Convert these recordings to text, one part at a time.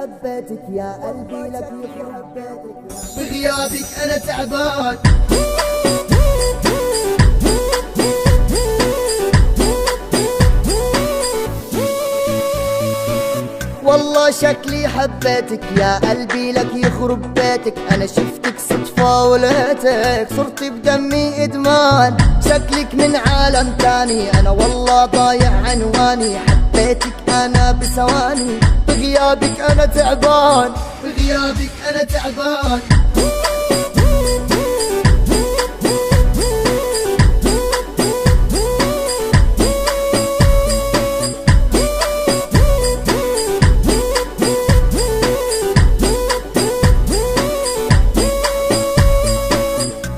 حبيتك يا قلبي لك حبيتك بغيابك أنا تعبان. والله شكلي حبيتك يا قلبي لك يخرب بيتك. انا شفتك صدفة ولقيتك صرت بدمي ادمان. شكلك من عالم تاني انا والله ضايع عنواني. حبيتك انا بثواني بغيابك انا تعبان. بغيابك أنا تعبان.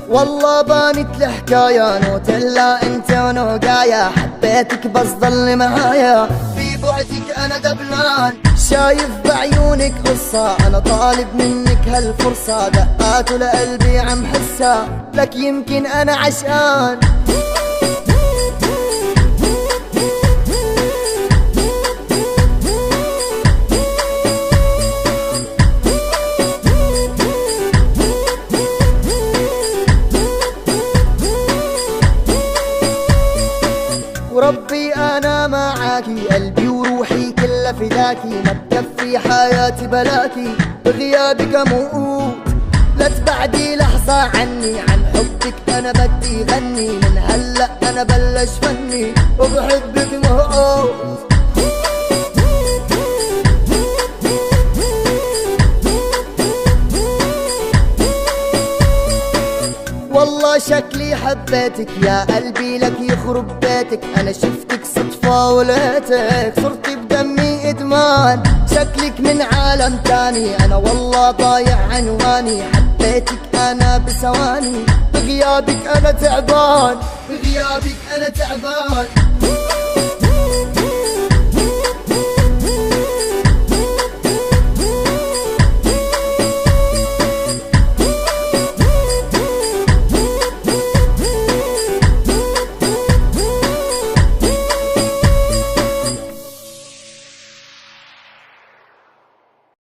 والله بانت الحكاية نوتيلا انت ونوقايا. حبيتك بس ضل معايا في بعدك أنا دبلان. شايف بعيونك قصة انا طالب منك هالفرصة. دقات لقلبي عم حسها لك يمكن انا عشقان. وربي انا معاكي قلبي وروحي كلها فداكي. ما بكفي حياتي بلاكي بغيابك اموت. لا تبعدي لحظة عني عن حبك انا بدي غني. من هلا انا بلش فني وبحبك موت. والله شكلي حبيتك يا قلبي لك يخرب بيتك. انا شفتك صدفة ولقيتك صرت بدمي ادمان. شكلك من عالم تاني انا والله ضايع عنواني. حبيتك انا بثواني بغيابك انا تعبان. بغيابك أنا تعبان.